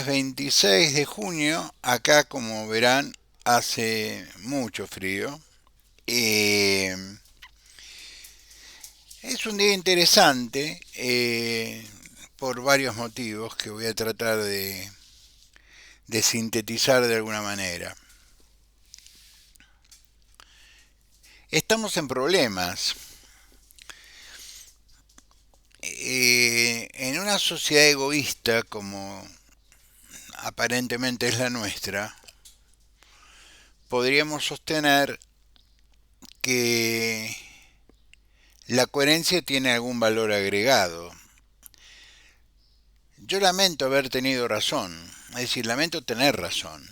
es 26 de junio, acá como verán hace mucho frío. Eh, es un día interesante por varios motivos que voy a tratar de sintetizar de alguna manera. Estamos en problemas. En una sociedad egoísta como aparentemente es la nuestra, podríamos sostener que la coherencia tiene algún valor agregado. Yo lamento haber tenido razón, es decir, lamento tener razón.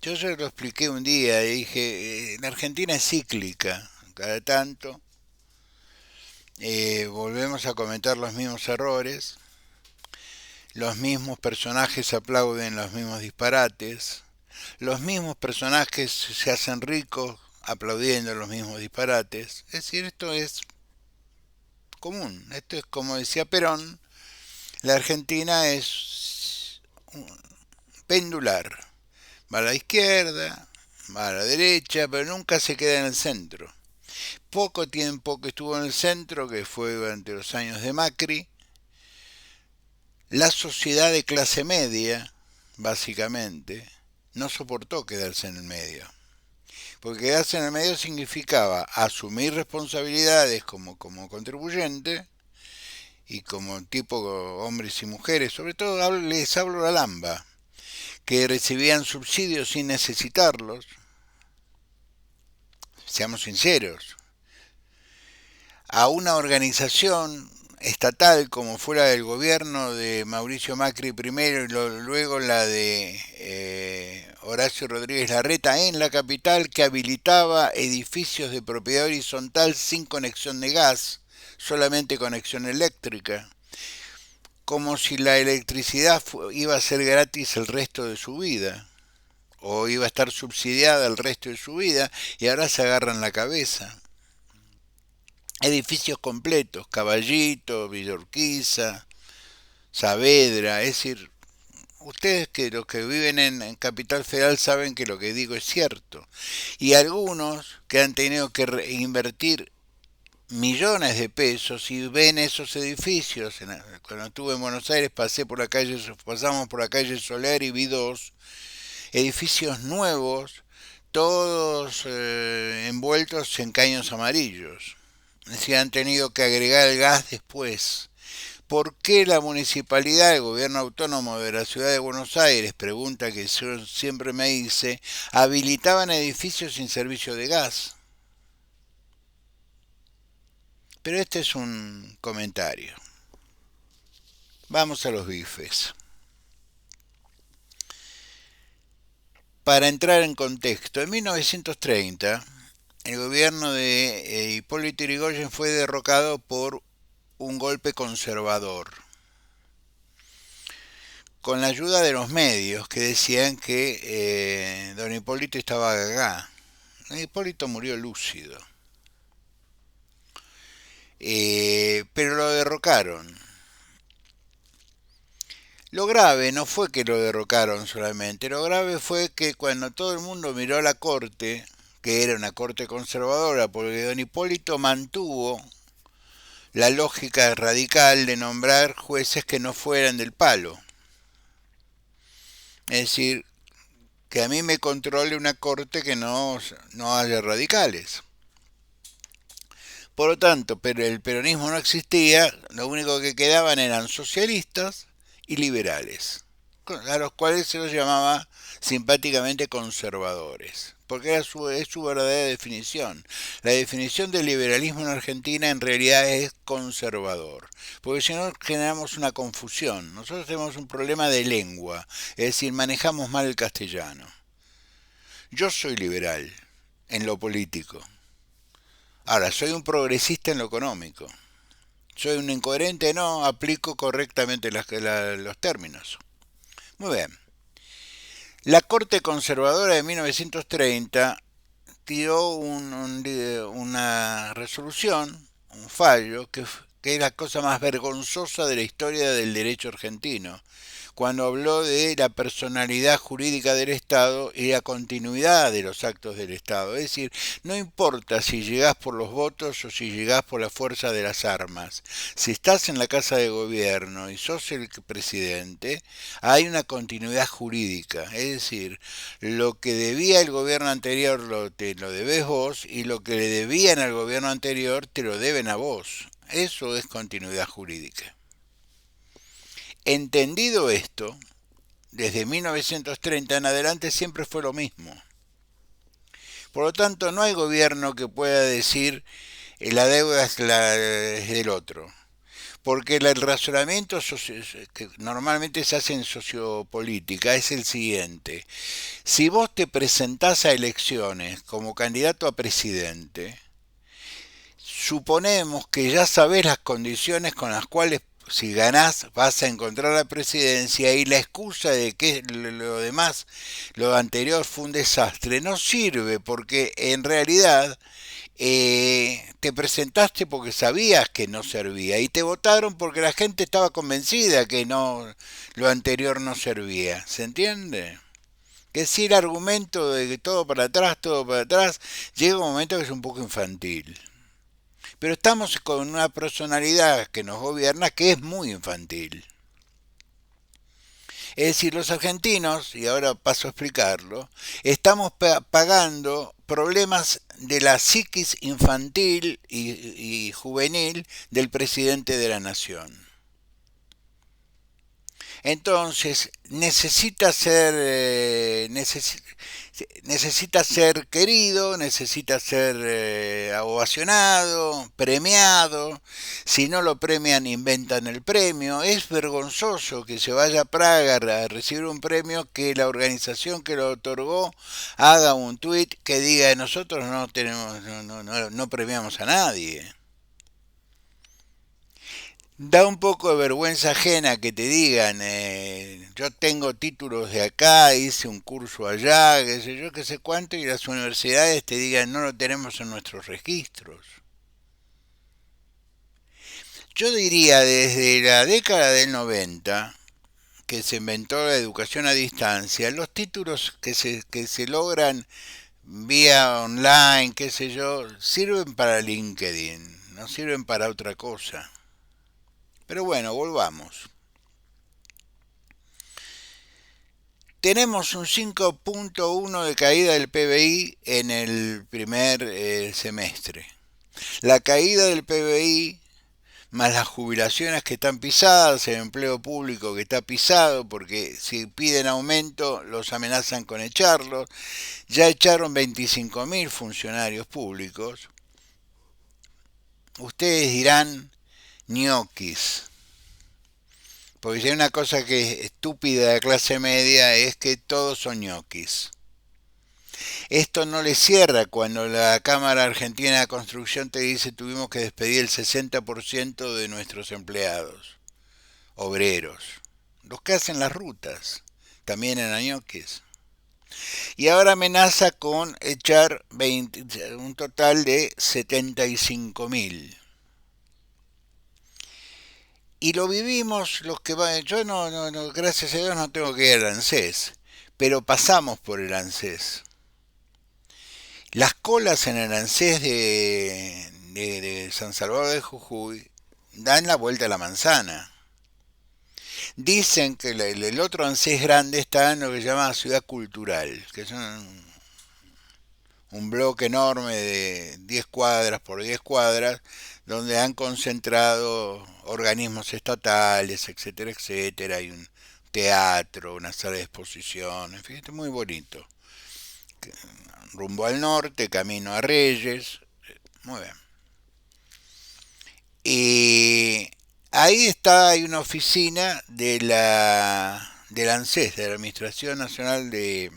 Yo se lo expliqué un día y dije, la Argentina es cíclica, cada tanto volvemos a cometer los mismos errores, los mismos personajes aplauden los mismos disparates, los mismos personajes se hacen ricos aplaudiendo los mismos disparates. Es decir, esto es común, esto es como decía Perón, la Argentina es pendular. Va a la izquierda, va a la derecha, pero nunca se queda en el centro. Poco tiempo que estuvo en el centro, que fue durante los años de Macri, la sociedad de clase media, básicamente, no soportó quedarse en el medio. Porque quedarse en el medio significaba asumir responsabilidades como contribuyente y como tipo hombres y mujeres, sobre todo les hablo a la Lamba, que recibían subsidios sin necesitarlos. Seamos sinceros, a una organización estatal como fuera del gobierno de Mauricio Macri primero y luego la de Horacio Rodríguez Larreta en la capital, que habilitaba edificios de propiedad horizontal sin conexión de gas, solamente conexión eléctrica, como si la electricidad iba a ser gratis el resto de su vida o iba a estar subsidiada el resto de su vida, y ahora se agarran la cabeza. Edificios completos, Caballito, Villa Urquiza, Saavedra, es decir, ustedes que los que viven en Capital Federal saben que lo que digo es cierto. Y algunos que han tenido que invertir millones de pesos y ven esos edificios. Cuando estuve en Buenos Aires pasamos por la calle Soler y vi dos edificios nuevos, todos envueltos en caños amarillos. Es decir, han tenido que agregar el gas después. ¿Por qué la municipalidad, el gobierno autónomo de la ciudad de Buenos Aires, pregunta que yo siempre me hice, habilitaban edificios sin servicio de gas? Pero este es un comentario. Vamos a los bifes. Para entrar en contexto, en 1930 el gobierno de Hipólito Yrigoyen fue derrocado por un golpe conservador, con la ayuda de los medios que decían que don Hipólito estaba gaga. Don Hipólito murió lúcido, pero lo derrocaron. Lo grave no fue que lo derrocaron solamente, lo grave fue que cuando todo el mundo miró a la corte, que era una corte conservadora, porque don Hipólito mantuvo la lógica radical de nombrar jueces que no fueran del palo. Es decir, que a mí me controle una corte que no haya radicales. Por lo tanto, pero el peronismo no existía, lo único que quedaban eran socialistas y liberales, a los cuales se los llamaba simpáticamente conservadores, porque es su verdadera definición. La definición del liberalismo en Argentina en realidad es conservador, porque si no generamos una confusión. Nosotros tenemos un problema de lengua, es decir, manejamos mal el castellano. Yo soy liberal en lo político. Ahora, soy un progresista en lo económico. Soy un incoherente, no aplico correctamente los términos. Muy bien. La Corte Conservadora de 1930 tiró una resolución, un fallo, que es la cosa más vergonzosa de la historia del derecho argentino, cuando habló de la personalidad jurídica del Estado y la continuidad de los actos del Estado. Es decir, no importa si llegás por los votos o si llegás por la fuerza de las armas. Si estás en la Casa de Gobierno y sos el presidente, hay una continuidad jurídica. Es decir, lo que debía el gobierno anterior te lo debes vos y lo que le debían al gobierno anterior te lo deben a vos. Eso es continuidad jurídica. Entendido esto, desde 1930 en adelante siempre fue lo mismo. Por lo tanto, no hay gobierno que pueda decir la deuda es del otro. Porque el razonamiento que normalmente se hace en sociopolítica es el siguiente. Si vos te presentás a elecciones como candidato a presidente, suponemos que ya sabés las condiciones con las cuales si ganás vas a encontrar la presidencia y la excusa de que lo demás, lo anterior fue un desastre, no sirve porque en realidad te presentaste porque sabías que no servía y te votaron porque la gente estaba convencida que no, lo anterior no servía. ¿Se entiende? Que si el argumento de que todo para atrás, llega un momento que es un poco infantil. Pero estamos con una personalidad que nos gobierna que es muy infantil. Es decir, los argentinos, y ahora paso a explicarlo, estamos pagando problemas de la psiquis infantil y juvenil del presidente de la nación. Entonces, necesita ser querido, necesita ser ovacionado, premiado. Si no lo premian, inventan el premio. Es vergonzoso que se vaya a Praga a recibir un premio, que la organización que lo otorgó haga un tuit que diga nosotros no tenemos, no premiamos a nadie. Da un poco de vergüenza ajena que te digan, yo tengo títulos de acá, hice un curso allá, qué sé yo, qué sé cuánto, y las universidades te digan, no lo tenemos en nuestros registros. Yo diría desde la década del 90, que se inventó la educación a distancia, los títulos que se logran vía online, qué sé yo, sirven para LinkedIn, no sirven para otra cosa. Pero bueno, volvamos. Tenemos un 5.1 de caída del PBI en el primer semestre. La caída del PBI más las jubilaciones que están pisadas, el empleo público que está pisado, porque si piden aumento los amenazan con echarlos. Ya echaron 25.000 funcionarios públicos. Ustedes dirán ñoquis. Porque si hay una cosa que es estúpida de clase media es que todos son ñoquis. Esto no le cierra cuando la Cámara Argentina de Construcción te dice tuvimos que despedir el 60% de nuestros empleados, obreros, los que hacen las rutas, también en ñoquis. Y ahora amenaza con echar un total de 75.000. Y lo vivimos los que van, yo gracias a Dios no tengo que ir al ANSES, pero pasamos por el ANSES. Las colas en el ANSES de San Salvador de Jujuy dan la vuelta a la manzana. Dicen que el otro ANSES grande está en lo que se llama Ciudad Cultural, que es un bloque enorme de 10 cuadras por 10 cuadras, donde han concentrado organismos estatales, etcétera, etcétera. Hay un teatro, una sala de exposiciones, fíjate, muy bonito. Rumbo al norte, camino a Reyes, muy bien. Y ahí está, hay una oficina del ANSES, de la Administración Nacional de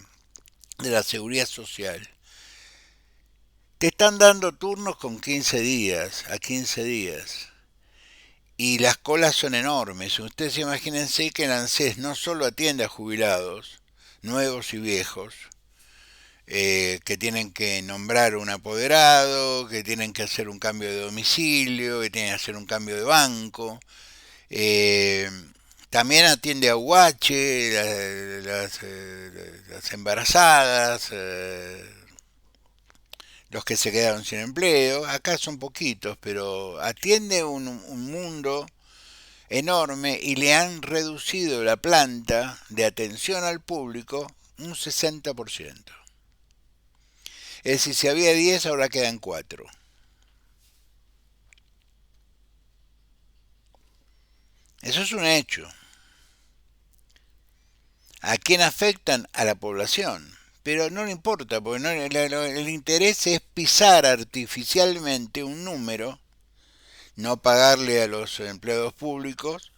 la Seguridad Social. Te están dando turnos con 15 días, a 15 días. Y las colas son enormes. Ustedes imagínense que el ANSES no solo atiende a jubilados, nuevos y viejos, que tienen que nombrar un apoderado, que tienen que hacer un cambio de domicilio, que tienen que hacer un cambio de banco, eh, También atiende a UH, las embarazadas, los que se quedaron sin empleo. Acá son poquitos, pero atiende un mundo enorme y le han reducido la planta de atención al público un 60%. Es decir, si había 10, ahora quedan 4. Eso es un hecho. ¿A quién afectan? A la población. Pero no le importa, porque no, el interés es pisar artificialmente un número, no pagarle a los empleados públicos,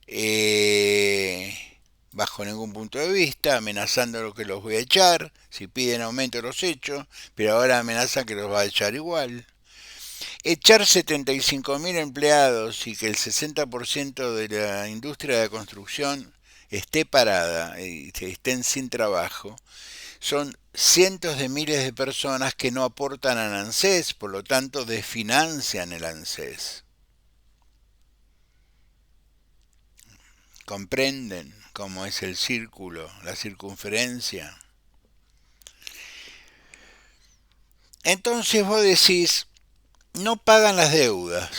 eh, bajo ningún punto de vista, amenazando lo que los voy a echar, si piden aumento los echo, pero ahora amenazan que los va a echar igual. Echar 75.000 empleados y que el 60% de la industria de la construcción esté parada y estén sin trabajo, son cientos de miles de personas que no aportan al ANSES, por lo tanto desfinancian el ANSES. ¿Comprenden cómo es el círculo, la circunferencia? Entonces vos decís, no pagan las deudas.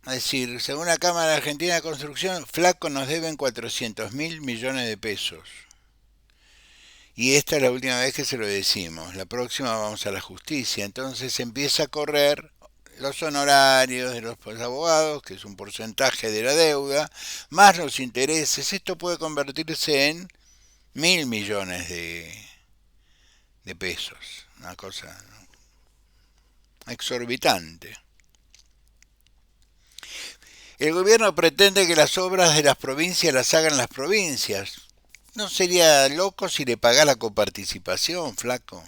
Es decir, según la Cámara Argentina de Construcción, flaco nos deben 400.000 millones de pesos. Y esta es la última vez que se lo decimos. La próxima vamos a la justicia. Entonces empieza a correr los honorarios de los abogados, que es un porcentaje de la deuda, más los intereses. Esto puede convertirse en 1.000 millones de pesos. Una cosa exorbitante. El gobierno pretende que las obras de las provincias las hagan las provincias. ¿No sería loco si le pagara la coparticipación, flaco?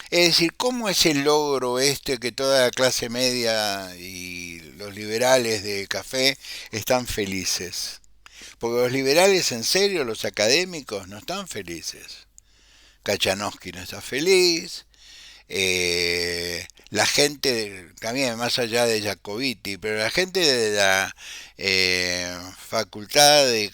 Es decir, ¿cómo es el logro este que toda la clase media y los liberales de café están felices? Porque los liberales en serio, los académicos, no están felices. Kachanowski no está feliz, la gente, también más allá de Jacobiti, pero la gente de la Facultad de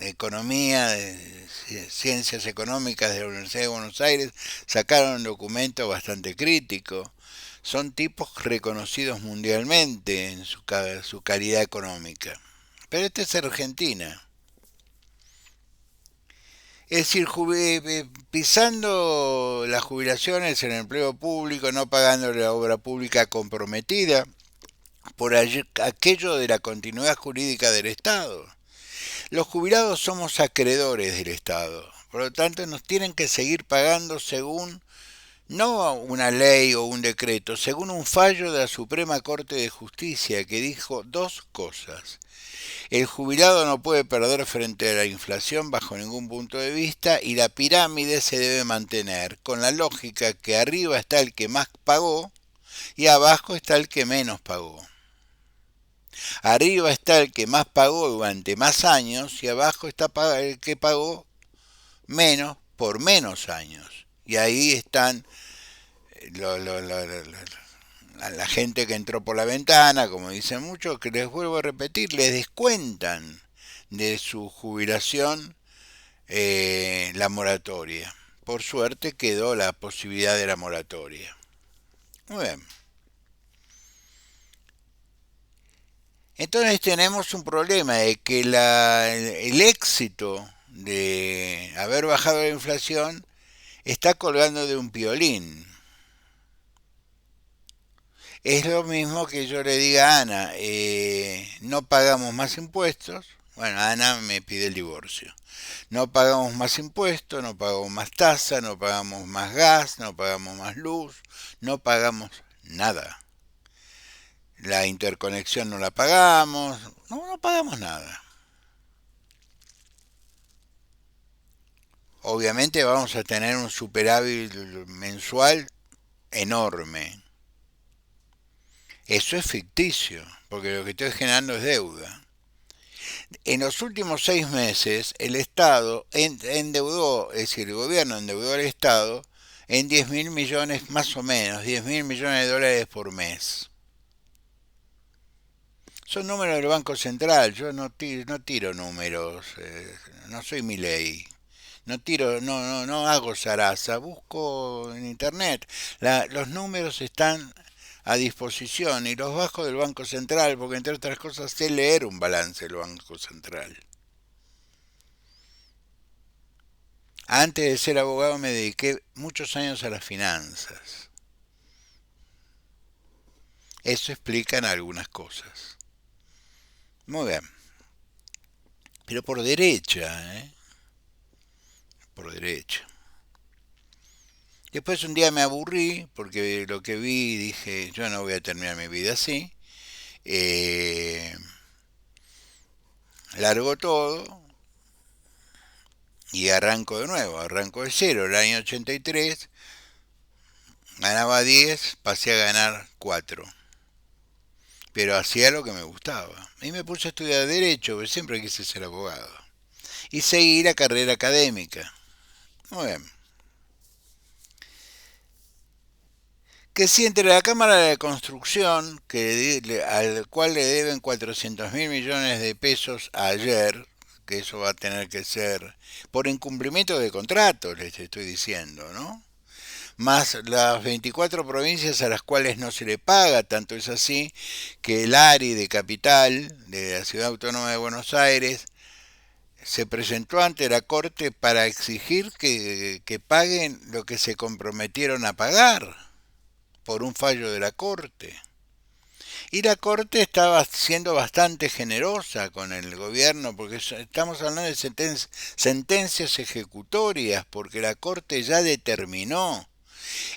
Economía, de Ciencias Económicas de la Universidad de Buenos Aires, sacaron un documento bastante crítico. Son tipos reconocidos mundialmente en su calidad económica. Pero esta es Argentina. Es decir, pisando las jubilaciones en el empleo público, no pagando la obra pública comprometida por aquello de la continuidad jurídica del Estado. Los jubilados somos acreedores del Estado, por lo tanto nos tienen que seguir pagando según no una ley o un decreto, según un fallo de la Suprema Corte de Justicia que dijo dos cosas. El jubilado no puede perder frente a la inflación bajo ningún punto de vista y la pirámide se debe mantener con la lógica que arriba está el que más pagó y abajo está el que menos pagó. Arriba está el que más pagó durante más años y abajo está el que pagó menos por menos años. Y ahí están la gente que entró por la ventana, como dicen muchos, que les vuelvo a repetir, les descuentan de su jubilación la moratoria. Por suerte quedó la posibilidad de la moratoria. Muy bien. Entonces tenemos un problema de que el éxito de haber bajado la inflación está colgando de un piolín. Es lo mismo que yo le diga a Ana, no pagamos más impuestos. Bueno, Ana me pide el divorcio. No pagamos más impuestos, no pagamos más tasa, no pagamos más gas, no pagamos más luz, no pagamos nada. La interconexión no la pagamos, no pagamos nada. Obviamente vamos a tener un superávit mensual enorme. Eso es ficticio, porque lo que estoy generando es deuda. En los últimos 6 meses el Estado endeudó, es decir, el gobierno endeudó al Estado en 10.000 millones, más o menos, 10.000 millones de dólares por mes. Son números del Banco Central, yo no tiro números, no soy Milei. No tiro, no hago zaraza, busco en internet. Los números están a disposición y los bajo del Banco Central, porque entre otras cosas sé leer un balance del Banco Central. Antes de ser abogado me dediqué muchos años a las finanzas. Eso explica algunas cosas. Muy bien. Pero por derecha, ¿eh? Por derecha. Después un día me aburrí porque lo que vi dije, yo no voy a terminar mi vida así. Eh, Largo todo y arranco de nuevo, arranco de cero. El año 83 ganaba 10, pasé a ganar 4. Pero hacía lo que me gustaba. Y me puse a estudiar Derecho, porque siempre quise ser abogado. Y seguí la carrera académica. Muy bien. Que si entre la Cámara de Construcción, al cual le deben 400.000 millones de pesos ayer, que eso va a tener que ser por incumplimiento de contrato, les estoy diciendo, ¿no? Más las 24 provincias a las cuales no se le paga, tanto es así que el ARI de Capital, de la Ciudad Autónoma de Buenos Aires, se presentó ante la Corte para exigir que paguen lo que se comprometieron a pagar por un fallo de la Corte. Y la Corte estaba siendo bastante generosa con el gobierno, porque estamos hablando de sentencias ejecutorias, porque la Corte ya determinó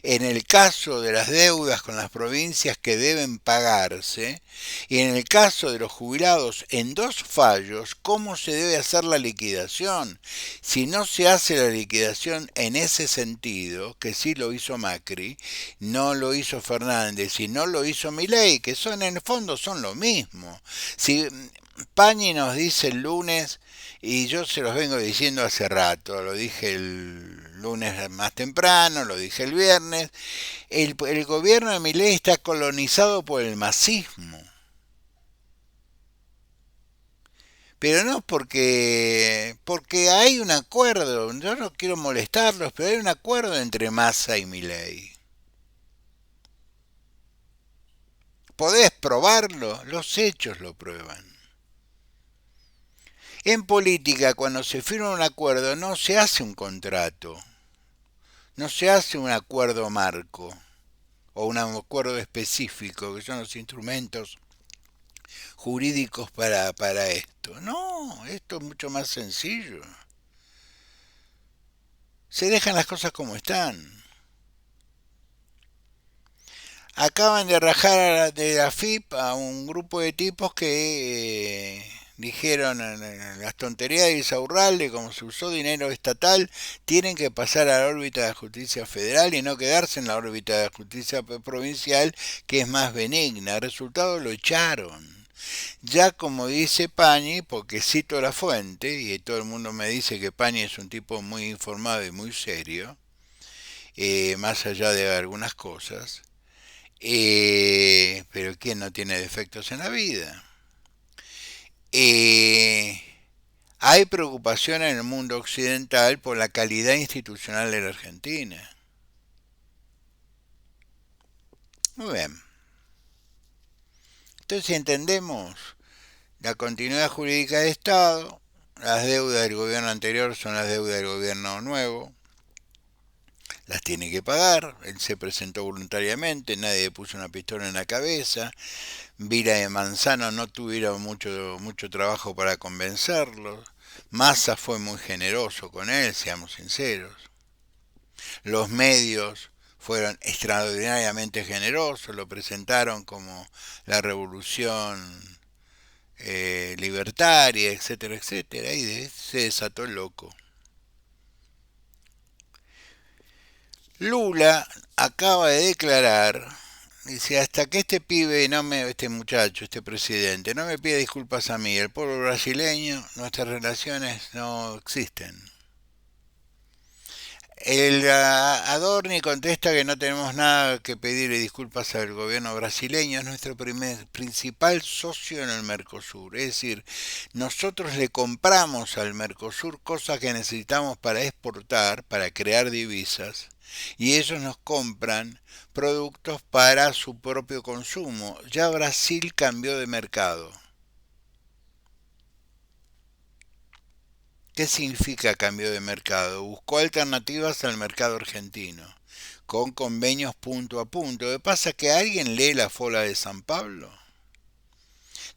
en el caso de las deudas con las provincias que deben pagarse y en el caso de los jubilados en dos fallos, cómo se debe hacer la liquidación. Si no se hace la liquidación en ese sentido, que sí lo hizo Macri, no lo hizo Fernández y no lo hizo Milei, que son en el fondo son lo mismo. Si Pañi nos dice el lunes, y yo se los vengo diciendo hace rato, lo dije el lunes más temprano, lo dije el viernes, el gobierno de Milei está colonizado por el masismo. Pero no porque hay un acuerdo, yo no quiero molestarlos, pero hay un acuerdo entre Massa y Milei. ¿Podés probarlo? Los hechos lo prueban. En política, cuando se firma un acuerdo, no se hace un contrato, no se hace un acuerdo marco o un acuerdo específico, que son los instrumentos jurídicos para esto. No, esto es mucho más sencillo. Se dejan las cosas como están. Acaban de rajar de la FIP a un grupo de tipos que dijeron las tonterías de Isaurralde, como se usó dinero estatal, tienen que pasar a la órbita de la justicia federal y no quedarse en la órbita de la justicia provincial, que es más benigna. El resultado lo echaron. Ya como dice Pañi, porque cito la fuente, y todo el mundo me dice que Pañi es un tipo muy informado y muy serio, más allá de algunas cosas, pero ¿quién no tiene defectos en la vida? Eh, Hay preocupación en el mundo occidental por la calidad institucional de la Argentina. Muy bien. Entonces, si entendemos la continuidad jurídica de Estado, las deudas del gobierno anterior son las deudas del gobierno nuevo, las tiene que pagar, él se presentó voluntariamente, nadie le puso una pistola en la cabeza, Vila de Manzano no tuvieron mucho trabajo para convencerlo, Massa fue muy generoso con él, seamos sinceros, los medios fueron extraordinariamente generosos, lo presentaron como la revolución libertaria, etcétera, etcétera, y se desató el loco. Lula acaba de declarar, dice, hasta que este pibe, este muchacho, este presidente, no me pida disculpas a mí, el pueblo brasileño, nuestras relaciones no existen. El Adorni contesta que no tenemos nada que pedirle disculpas al gobierno brasileño, es nuestro principal socio en el Mercosur. Es decir, nosotros le compramos al Mercosur cosas que necesitamos para exportar, para crear divisas, y ellos nos compran productos para su propio consumo. Ya Brasil cambió de mercado. ¿Qué significa cambio de mercado? Buscó alternativas al mercado argentino, con convenios punto a punto. Lo que pasa es que alguien lee la Fola de San Pablo.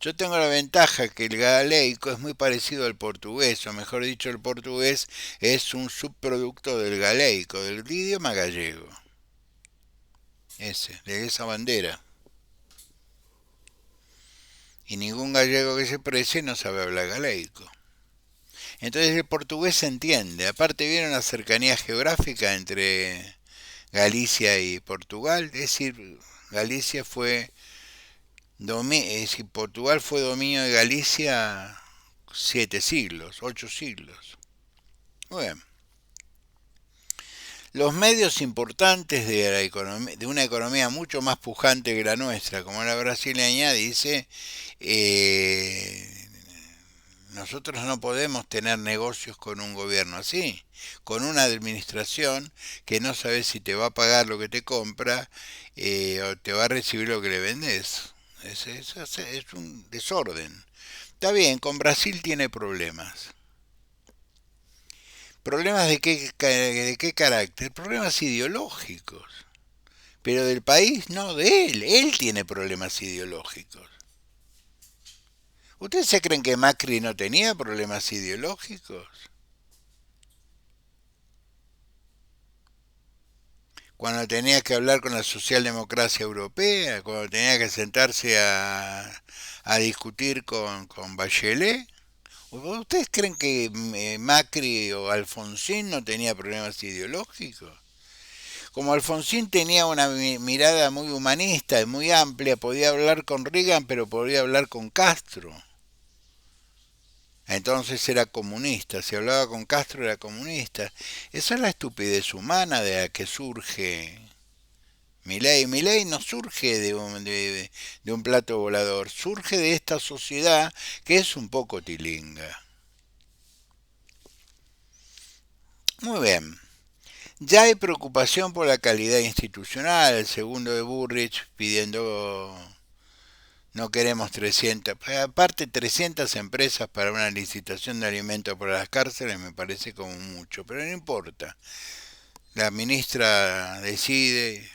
Yo tengo la ventaja que el galeico es muy parecido al portugués, o mejor dicho, el portugués es un subproducto del galeico, del idioma gallego. Ese, de esa bandera. Y ningún gallego que se precie no sabe hablar galeico. Entonces el portugués se entiende. Aparte viene una cercanía geográfica entre Galicia y Portugal. Es decir, Galicia fue es decir, Portugal fue dominio de Galicia 7 siglos, 8 siglos. Bueno, los medios importantes de, de una economía mucho más pujante que la nuestra, como la brasileña, dice nosotros no podemos tener negocios con un gobierno así, con una administración que no sabe si te va a pagar lo que te compra o te va a recibir lo que le vendes. Es un desorden. Está bien, con Brasil tiene problemas. ¿Problemas de qué carácter? Problemas ideológicos. Pero del país, no, de él. Él tiene problemas ideológicos. ¿Ustedes se creen que Macri no tenía problemas ideológicos? Cuando tenía que hablar con la socialdemocracia europea, cuando tenía que sentarse a discutir con Bachelet. ¿Ustedes creen que Macri o Alfonsín no tenía problemas ideológicos? Como Alfonsín tenía una mirada muy humanista y muy amplia, podía hablar con Reagan, pero podía hablar con Castro. Entonces era comunista, si hablaba con Castro era comunista. Esa es la estupidez humana de la que surge Milei. Milei no surge de un plato volador, surge de esta sociedad que es un poco tilinga. Muy bien. Ya hay preocupación por la calidad institucional, el segundo de Burrich pidiendo no queremos 300, aparte 300 empresas para una licitación de alimentos para las cárceles me parece como mucho, pero no importa. La ministra decide,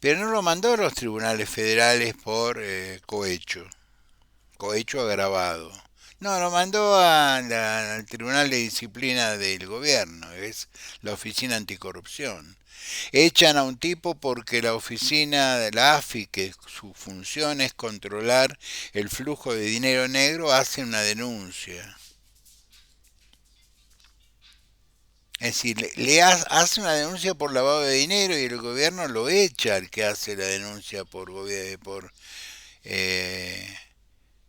pero no lo mandó a los tribunales federales por cohecho agravado. No, lo mandó al Tribunal de Disciplina del Gobierno, es la Oficina Anticorrupción. Echan a un tipo porque la oficina de la AFI, que su función es controlar el flujo de dinero negro, hace una denuncia. Es decir, hace una denuncia por lavado de dinero y el gobierno lo echa al que hace la denuncia por eh,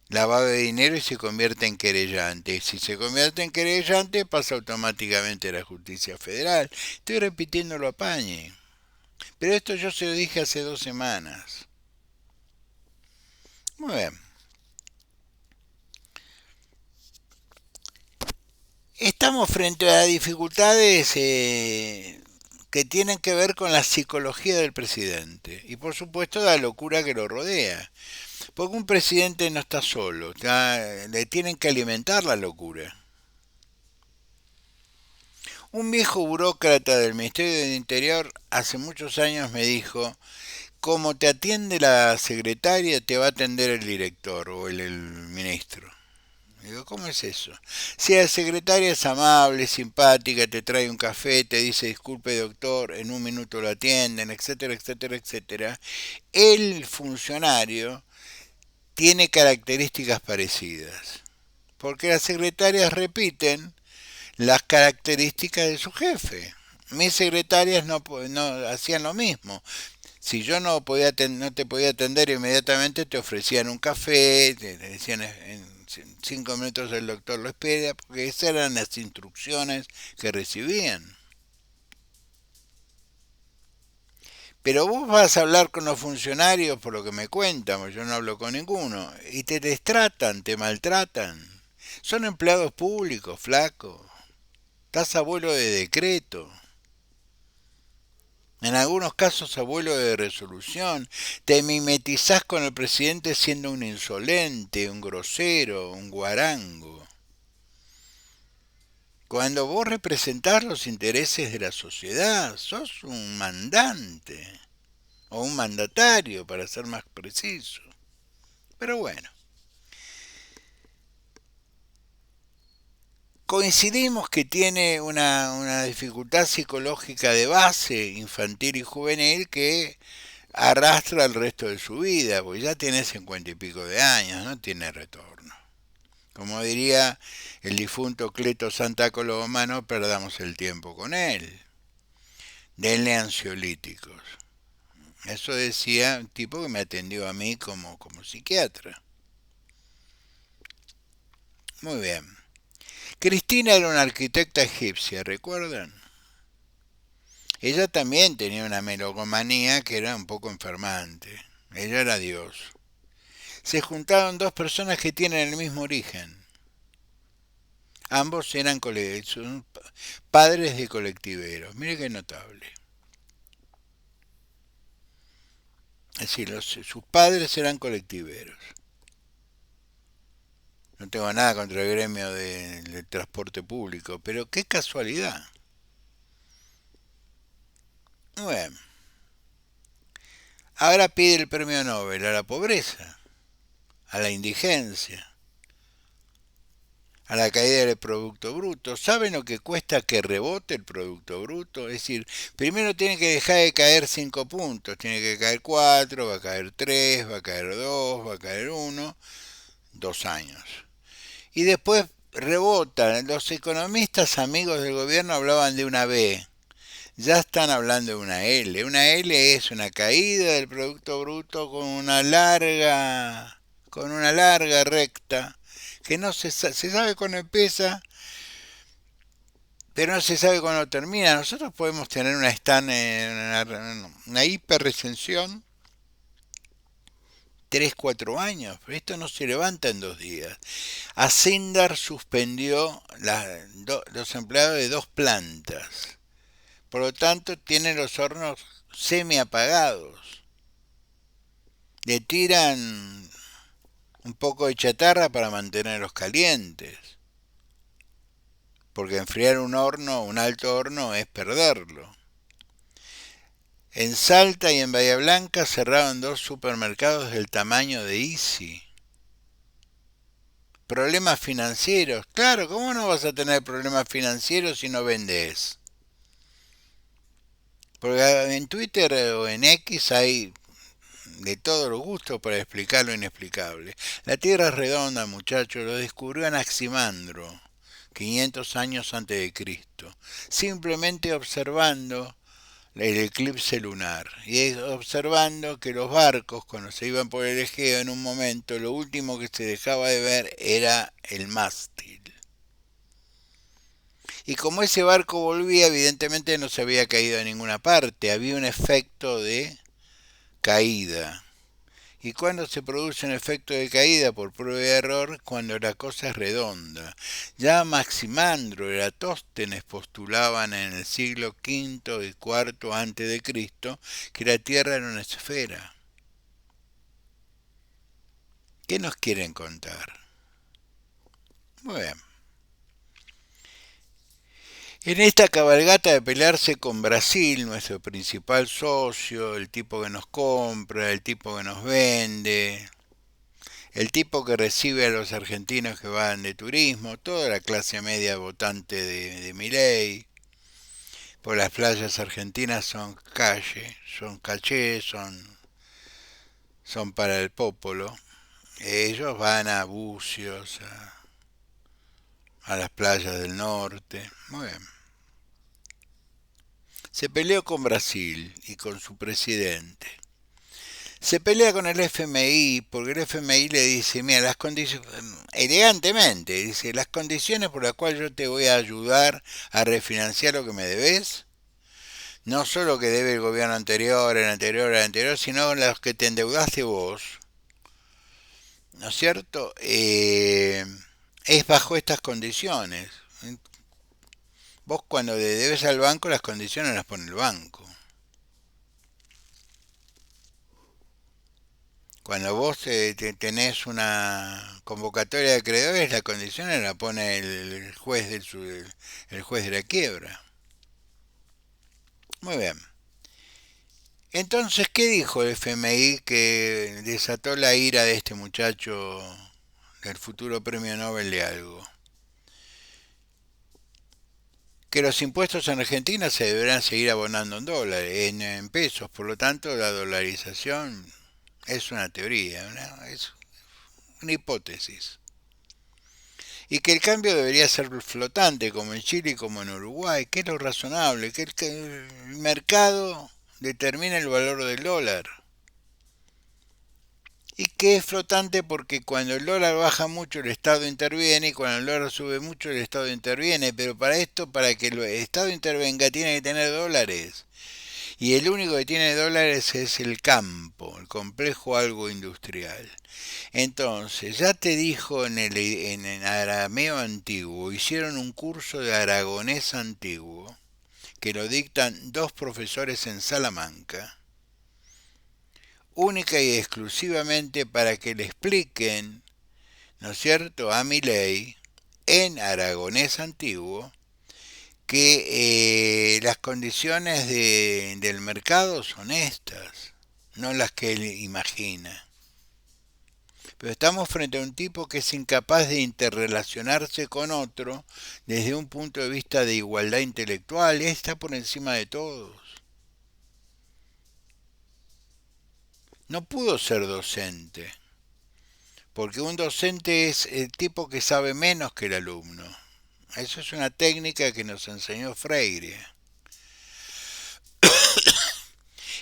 lavado de dinero y se convierte en querellante. Si se convierte en querellante pasa automáticamente a la justicia federal. Estoy repitiendo lo apañe. Pero esto yo se lo dije hace 2 semanas. Muy bien. Estamos frente a dificultades que tienen que ver con la psicología del presidente y por supuesto la locura que lo rodea. Porque un presidente no está solo, le tienen que alimentar la locura. Un viejo burócrata del Ministerio del Interior hace muchos años me dijo, como te atiende la secretaria, te va a atender el director o el ministro. Digo, ¿cómo es eso? Si la secretaria es amable, simpática, te trae un café, te dice disculpe doctor, en un minuto lo atienden, etcétera, etcétera, etcétera, el funcionario tiene características parecidas. Porque las secretarias repiten las características de su jefe. Mis secretarias no hacían lo mismo. Si yo no te podía atender inmediatamente, te ofrecían un café, te decían en 5 minutos el doctor lo espera, porque esas eran las instrucciones que recibían. Pero vos vas a hablar con los funcionarios por lo que me cuentan, porque yo no hablo con ninguno, y te destratan, te maltratan. Son empleados públicos, flaco. Estás abuelo de decreto. En algunos casos abuelo de resolución. Te mimetizás con el presidente siendo un insolente, un grosero, un guarango. Cuando vos representás los intereses de la sociedad, sos un mandante. O un mandatario, para ser más preciso. Pero bueno, coincidimos que tiene una dificultad psicológica de base infantil y juvenil que arrastra el resto de su vida, porque ya tiene 50 y pico de años, no tiene retorno. Como diría el difunto Cleto Santa Coloma, no perdamos el tiempo con él. Denle ansiolíticos. Eso decía un tipo que me atendió a mí como psiquiatra. Muy bien. Cristina era una arquitecta egipcia, ¿recuerdan? Ella también tenía una melocomanía que era un poco enfermante. Ella era Dios. Se juntaron dos personas que tienen el mismo origen. Ambos eran son padres de colectiveros. Mire qué notable. Es decir, sus padres eran colectiveros. No tengo nada contra el gremio del transporte público, pero qué casualidad. Bueno, ahora pide el premio Nobel a la pobreza, a la indigencia, a la caída del Producto Bruto. ¿Saben lo que cuesta que rebote el Producto Bruto? Es decir, primero tiene que dejar de caer 5 puntos, tiene que caer 4, va a caer 3, va a caer 2, va a caer 1, 2 años. Y después rebota. Los economistas amigos del gobierno hablaban de una B. Ya están hablando de una L. Una L es una caída del Producto Bruto con una larga recta, que no se sabe cuándo empieza, pero no se sabe cuándo termina. Nosotros podemos tener una hiperrecensión 3 4 años, pero esto no se levanta en 2 días. Ascendar suspendió los empleados de 2 plantas. Por lo tanto, tienen los hornos semi apagados. Le tiran un poco de chatarra para mantenerlos calientes. Porque enfriar un horno, un alto horno, es perderlo. En Salta y en Bahía Blanca cerraron 2 supermercados del tamaño de Easy. Problemas financieros. Claro, ¿cómo no vas a tener problemas financieros si no vendes? Porque en Twitter o en X hay de todos los gustos para explicar lo inexplicable. La Tierra es redonda, muchachos, lo descubrió Anaximandro, 500 años antes de Cristo, simplemente observando el eclipse lunar y observando que los barcos cuando se iban por el Egeo en un momento lo último que se dejaba de ver era el mástil. Y como ese barco volvía, evidentemente no se había caído a ninguna parte, había un efecto de caída. ¿Y cuando se produce un efecto de caída por prueba de error? Cuando la cosa es redonda. Ya Maximandro y Eratóstenes postulaban en el siglo V y IV antes de Cristo que la Tierra era una esfera. ¿Qué nos quieren contar? Bueno, en esta cabalgata de pelearse con Brasil, nuestro principal socio, el tipo que nos compra, el tipo que nos vende, el tipo que recibe a los argentinos que van de turismo, toda la clase media votante de Milei, por las playas argentinas son caché, son para el popolo. Ellos van a Bucios, a las playas del norte. Muy bien. Se peleó con Brasil y con su presidente. Se pelea con el FMI porque el FMI le dice, mira, las condiciones, elegantemente, dice, las condiciones por las cuales yo te voy a ayudar a refinanciar lo que me debes no solo que debe el gobierno anterior, el anterior, el anterior, sino los que te endeudaste vos, ¿no es cierto? Es bajo estas condiciones. Vos cuando le debes al banco, las condiciones las pone el banco. Cuando vos tenés una convocatoria de acreedores, las condiciones las pone el juez el juez de la quiebra. Muy bien. Entonces, ¿qué dijo el FMI que desató la ira de este muchacho del futuro premio Nobel de algo? Que los impuestos en Argentina se deberán seguir abonando en dólares, en pesos, por lo tanto la dolarización es una teoría, es una hipótesis. Y que el cambio debería ser flotante, como en Chile y como en Uruguay, que es lo razonable, que el mercado determina el valor del dólar. Y que es flotante porque cuando el dólar baja mucho el Estado interviene y cuando el dólar sube mucho el Estado interviene, pero para esto, para que el Estado intervenga, tiene que tener dólares. Y el único que tiene dólares es el campo, el complejo algo industrial. Entonces, ya te dijo en arameo antiguo, hicieron un curso de aragonés antiguo, que lo dictan dos profesores en Salamanca, única y exclusivamente para que le expliquen, ¿no es cierto?, a Milei, en aragonés antiguo, que las condiciones del mercado son estas, no las que él imagina. Pero estamos frente a un tipo que es incapaz de interrelacionarse con otro desde un punto de vista de igualdad intelectual, y está por encima de todos. No pudo ser docente, porque un docente es el tipo que sabe menos que el alumno. Eso es una técnica que nos enseñó Freire.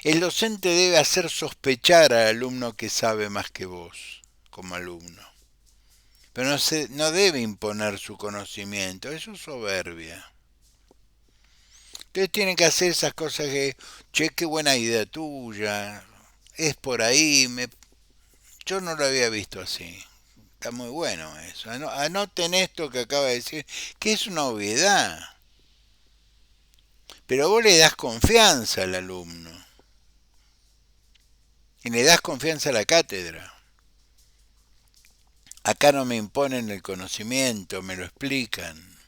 El docente debe hacer sospechar al alumno que sabe más que vos, como alumno. Pero no debe imponer su conocimiento, eso es soberbia. Entonces tienen que hacer esas cosas que, che, qué buena idea tuya, es por ahí, yo no lo había visto así. Está muy bueno eso. Anoten esto que acaba de decir, que es una obviedad. Pero vos le das confianza al alumno. Y le das confianza a la cátedra. Acá no me imponen el conocimiento, me lo explican.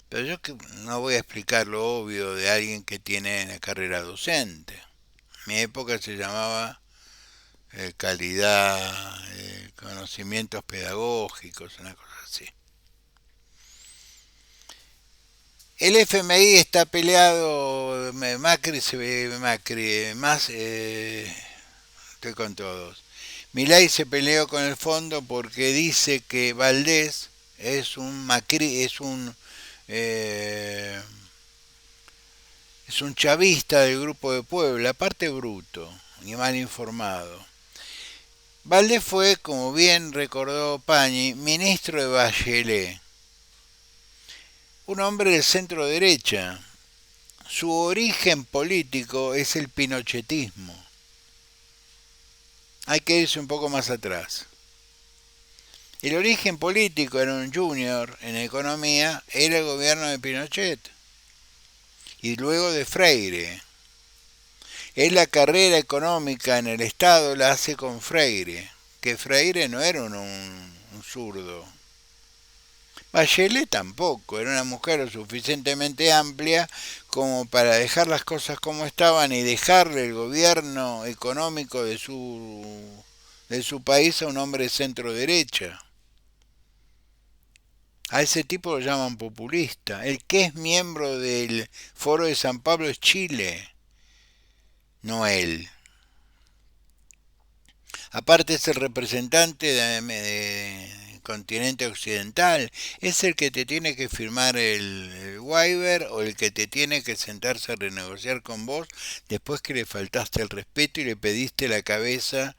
Pero yo no voy a explicar lo obvio de alguien que tiene la carrera docente. En mi época se llamaba calidad, conocimientos pedagógicos, una cosa así. El FMI está peleado, Macri se ve, Macri, más, estoy con todos. Milei se peleó con el fondo porque dice que Valdés eh, es un chavista del Grupo de Puebla, aparte bruto y mal informado. Valdés fue, como bien recordó Pañi, ministro de Bachelet, un hombre de centro derecha. Su origen político es el pinochetismo. Hay que irse un poco más atrás. El origen político era un junior en economía, era el gobierno de Pinochet y luego de Freire. Él la carrera económica en el Estado la hace con Freire, que Freire no era un zurdo. Bachelet tampoco, era una mujer lo suficientemente amplia como para dejar las cosas como estaban y dejarle el gobierno económico de su país a un hombre de centro derecha. A ese tipo lo llaman populista. El que es miembro del Foro de San Pablo es Chile, no él. Aparte es el representante de continente occidental, es el que te tiene que firmar el waiver o el que te tiene que sentarse a renegociar con vos después que le faltaste el respeto y le pediste la cabeza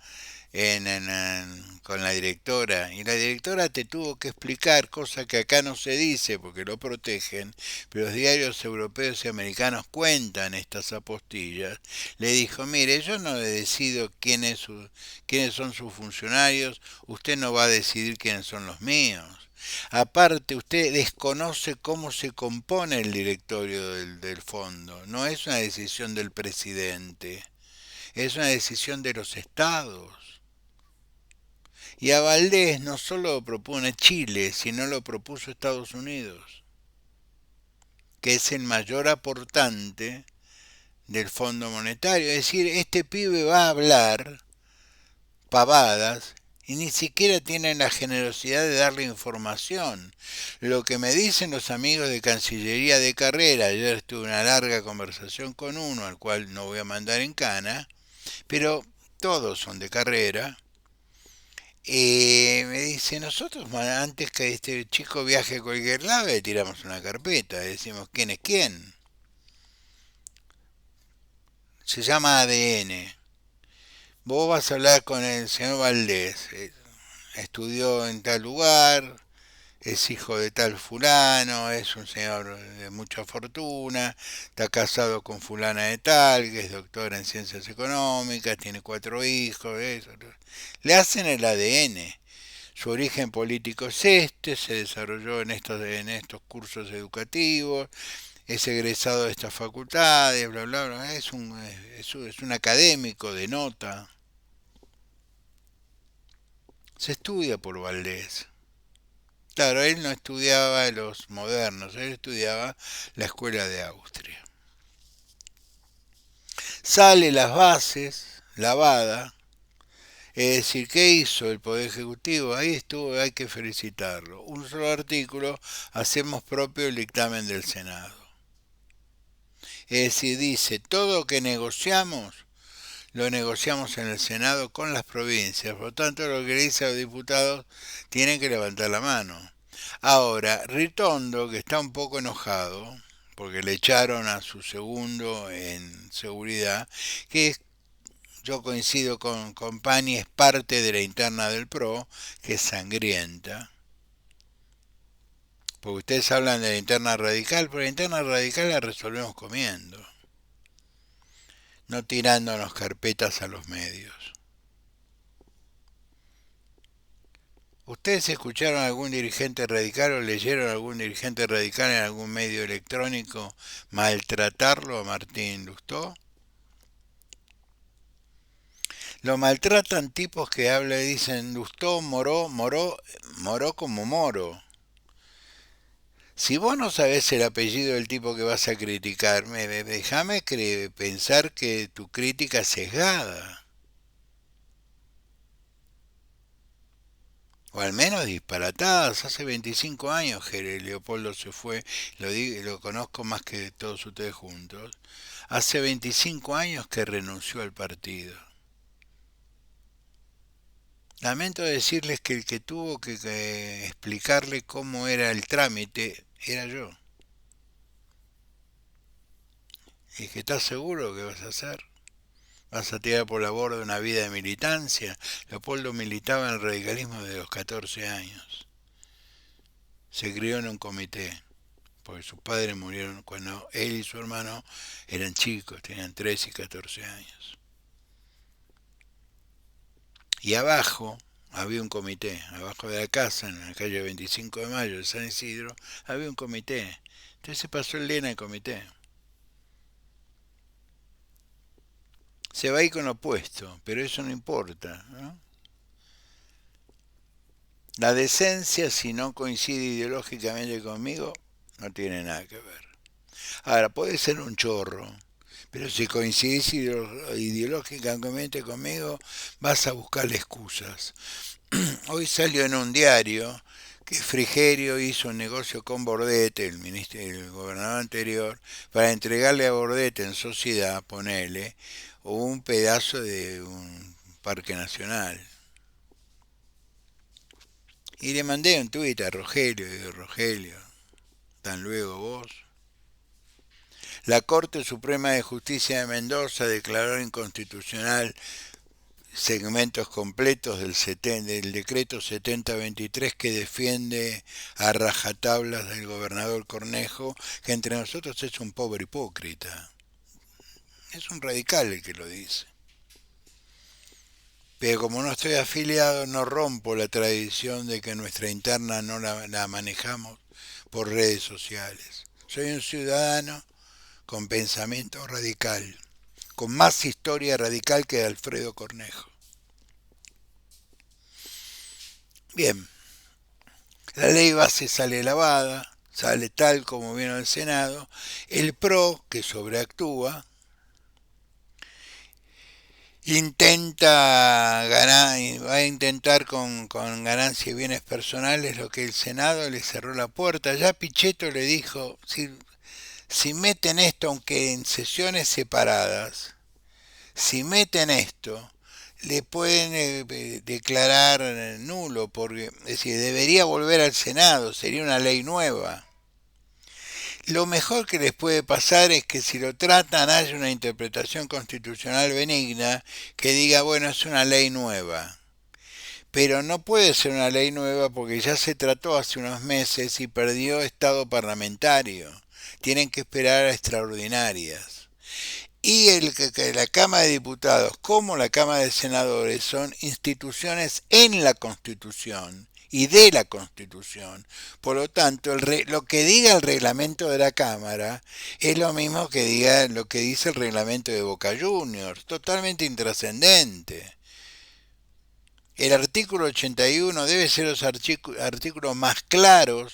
con la directora, y la directora te tuvo que explicar, cosa que acá no se dice porque lo protegen, pero los diarios europeos y americanos cuentan estas apostillas. Le dijo, mire, yo no decido quiénes son sus funcionarios, usted no va a decidir quiénes son los míos. Aparte, usted desconoce cómo se compone el directorio del fondo. No es una decisión del presidente, es una decisión de los estados. Y a Valdés no solo lo propone Chile, sino lo propuso Estados Unidos, que es el mayor aportante del Fondo Monetario. Es decir, este pibe va a hablar pavadas y ni siquiera tienen la generosidad de darle información. Lo que me dicen los amigos de Cancillería de carrera, ayer tuve una larga conversación con uno, al cual no voy a mandar en cana, pero todos son de carrera. Me dice, nosotros antes que este chico viaje a cualquier lado le tiramos una carpeta, decimos quién es quién. Se llama ADN. Vos vas a hablar con el señor Valdés. Estudió en tal lugar, es hijo de tal fulano, es un señor de mucha fortuna, está casado con fulana de tal, que es doctora en ciencias económicas, tiene 4 hijos, eso. Le hacen el ADN. Su origen político es este, se desarrolló en estos cursos educativos, es egresado de estas facultades, bla, bla, bla. Es un académico de nota. Se estudia por Valdés. Claro, él no estudiaba los modernos, él estudiaba la escuela de Austria. Sale las bases, lavada, es decir, ¿qué hizo el Poder Ejecutivo? Ahí estuvo, hay que felicitarlo. Un solo artículo, hacemos propio el dictamen del Senado. Es decir, dice, todo lo que negociamos, lo negociamos en el Senado con las provincias. Por lo tanto, lo que le dice a los diputados, tienen que levantar la mano. Ahora, Ritondo, que está un poco enojado, porque le echaron a su segundo en seguridad, que yo coincido con Pani, es parte de la interna del PRO, que es sangrienta. Porque ustedes hablan de la interna radical, pero la interna radical la resolvemos comiendo, no tirándonos carpetas a los medios. ¿Ustedes escucharon a algún dirigente radical o leyeron a algún dirigente radical en algún medio electrónico maltratarlo a Martín Lustó? Lo maltratan tipos que hablan y dicen Lustó, moró como moro. Si vos no sabés el apellido del tipo que vas a criticar, déjame pensar que tu crítica es sesgada. O al menos disparatadas. Hace 25 años que Leopoldo se fue, lo conozco más que todos ustedes juntos. Hace 25 años que renunció al partido. Lamento decirles que el que tuvo que explicarle cómo era el trámite era yo. ¿Y que estás seguro que vas a hacer? ¿Vas a tirar por la borda una vida de militancia? Leopoldo militaba en el radicalismo desde los 14 años. Se crió en un comité, porque sus padres murieron cuando él y su hermano eran chicos, tenían 13 y 14 años. Y abajo había un comité, abajo de la casa, en la calle 25 de Mayo de San Isidro, había un comité. Entonces se pasó el día en el comité. Se va a ir con lo opuesto, pero eso no importa, ¿no? La decencia, si no coincide ideológicamente conmigo, no tiene nada que ver. Ahora, puede ser un chorro, pero si coincidís ideológicamente conmigo, vas a buscarle excusas. Hoy salió en un diario que Frigerio hizo un negocio con Bordete, el gobernador anterior, para entregarle a Bordete en sociedad, ponele, un pedazo de un parque nacional. Y le mandé un tuit a Rogelio, digo, Rogelio, tan luego vos. La Corte Suprema de Justicia de Mendoza declaró inconstitucional segmentos completos del decreto 7023 que defiende a rajatablas del gobernador Cornejo, que entre nosotros es un pobre hipócrita. Es un radical el que lo dice. Pero como no estoy afiliado, no rompo la tradición de que nuestra interna no la manejamos por redes sociales. Soy un ciudadano con pensamiento radical, con más historia radical que Alfredo Cornejo. Bien, la ley base sale lavada, sale tal como vino al Senado. El PRO, que sobreactúa, intenta ganar, va a intentar con ganancia y bienes personales lo que el Senado le cerró la puerta. Ya Pichetto le dijo, si meten esto, aunque en sesiones separadas, si meten esto, le pueden declarar nulo, porque es decir, debería volver al Senado, sería una ley nueva. Lo mejor que les puede pasar es que si lo tratan haya una interpretación constitucional benigna que diga, bueno, es una ley nueva. Pero no puede ser una ley nueva porque ya se trató hace unos meses y perdió estado parlamentario. Tienen que esperar a extraordinarias. Y que la Cámara de Diputados como la Cámara de Senadores son instituciones en la Constitución y de la Constitución. Por lo tanto, lo que diga el reglamento de la Cámara es lo mismo que diga lo que dice el reglamento de Boca Juniors, totalmente intrascendente. El artículo 81 debe ser los artículos más claros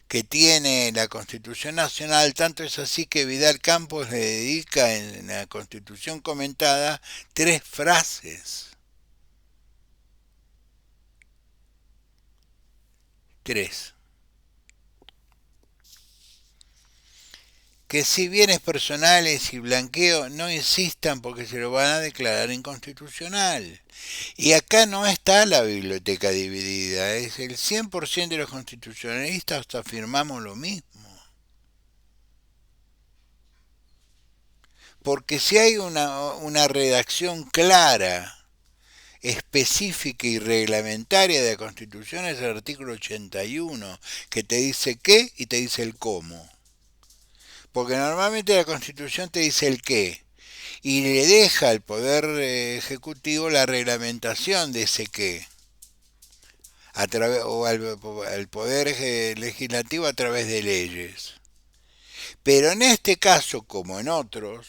que tiene la Constitución Nacional, tanto es así que Vidal Campos le dedica en la Constitución comentada 3 frases. 3. Que si bienes personales y blanqueo no insistan porque se lo van a declarar inconstitucional. Y acá no está la biblioteca dividida, es el 100% de los constitucionalistas hasta afirmamos lo mismo. Porque si hay una redacción clara, específica y reglamentaria de la Constitución es el artículo 81, que te dice qué y te dice el cómo. Porque normalmente la Constitución te dice el qué y le deja al Poder Ejecutivo la reglamentación de ese qué, o al Poder Legislativo a través de leyes. Pero en este caso, como en otros,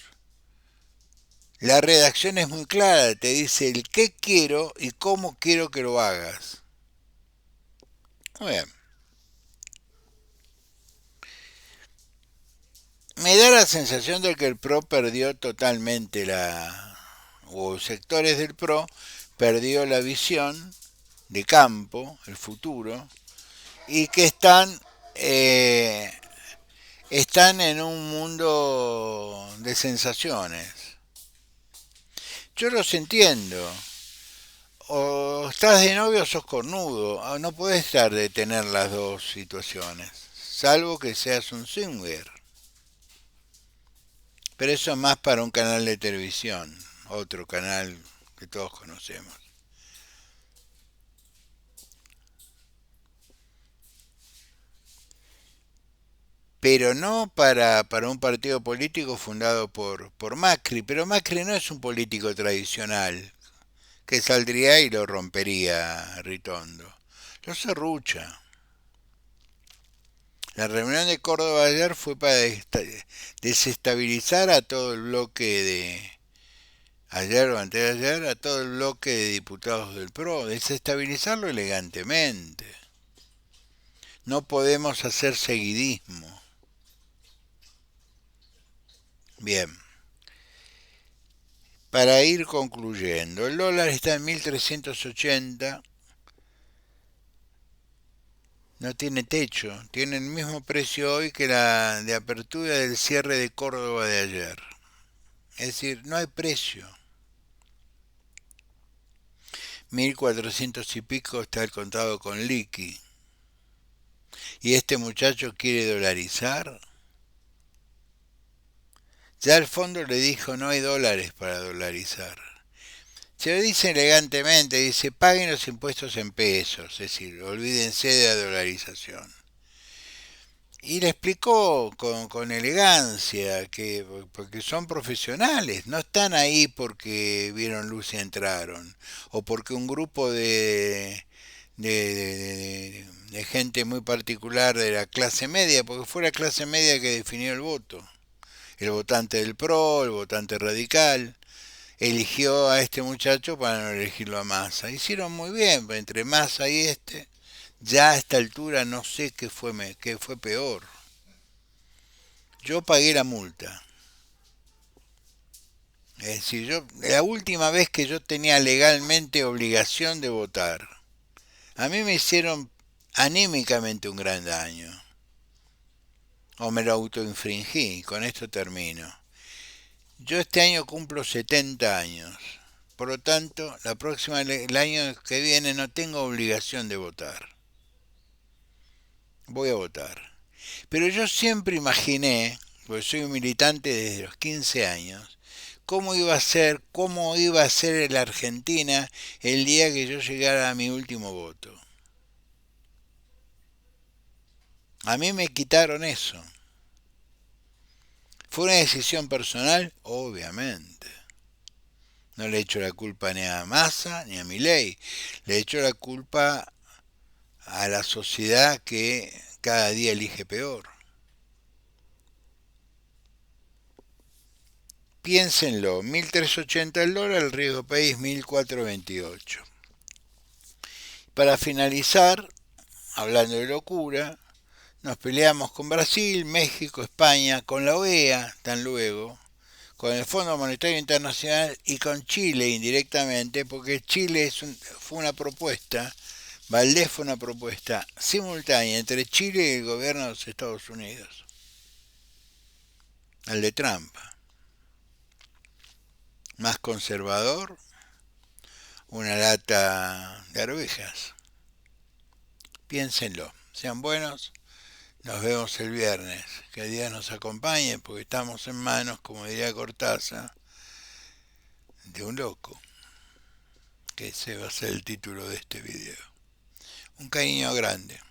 la redacción es muy clara, te dice el qué quiero y cómo quiero que lo hagas. Muy bien. Me da la sensación de que el PRO perdió totalmente o sectores del PRO perdió la visión de campo, el futuro, y que están en un mundo de sensaciones. Yo los entiendo. O estás de novio o sos cornudo. No podés estar de tener las dos situaciones. Salvo que seas un swinger. Pero eso es más para un canal de televisión. Otro canal que todos conocemos. Pero no para un partido político fundado por Macri. Pero Macri no es un político tradicional que saldría y lo rompería Ritondo. Lo serrucha. La reunión de Córdoba ayer fue para desestabilizar a todo el bloque ayer o antes de ayer, a todo el bloque de diputados del PRO, desestabilizarlo elegantemente. No podemos hacer seguidismo. Bien, para ir concluyendo, el dólar está en 1380, no tiene techo, tiene el mismo precio hoy que la de apertura del cierre de Córdoba de ayer. Es decir, no hay precio. 1400 y pico está el contado con liqui. Y este muchacho quiere dolarizar. Ya el fondo le dijo no hay dólares para dolarizar. Se lo dice elegantemente, dice, paguen los impuestos en pesos, es decir, olvídense de la dolarización. Y le explicó con elegancia que porque son profesionales, no están ahí porque vieron luz y entraron, o porque un grupo de gente muy particular de la clase media, porque fue la clase media que definió el voto. El votante del PRO, el votante radical, eligió a este muchacho para no elegirlo a Massa. Hicieron muy bien, entre Massa y este, ya a esta altura no sé qué fue peor. Yo pagué la multa. Es decir, la última vez que yo tenía legalmente obligación de votar, a mí me hicieron anímicamente un gran daño. O me lo autoinfringí, con esto termino. Yo este año cumplo 70 años. Por lo tanto, el año que viene no tengo obligación de votar. Voy a votar. Pero yo siempre imaginé, porque soy un militante desde los 15 años, cómo iba a ser la Argentina el día que yo llegara a mi último voto. A mí me quitaron eso. ¿Fue una decisión personal? Obviamente. No le echo la culpa ni a Massa ni a Milei. Le echo la culpa a la sociedad que cada día elige peor. Piénsenlo, 1.380 el dólar, el riesgo país 1.428. Para finalizar, hablando de locura, nos peleamos con Brasil, México, España, con la OEA, tan luego, con el Fondo Monetario Internacional y con Chile indirectamente, porque fue una propuesta, Valdés fue una propuesta simultánea entre Chile y el gobierno de los Estados Unidos, el de Trump, más conservador, una lata de arvejas. Piénsenlo, sean buenos, nos vemos el viernes, que Dios nos acompañe, porque estamos en manos, como diría Cortázar, de un loco, que ese va a ser el título de este video. Un cariño grande.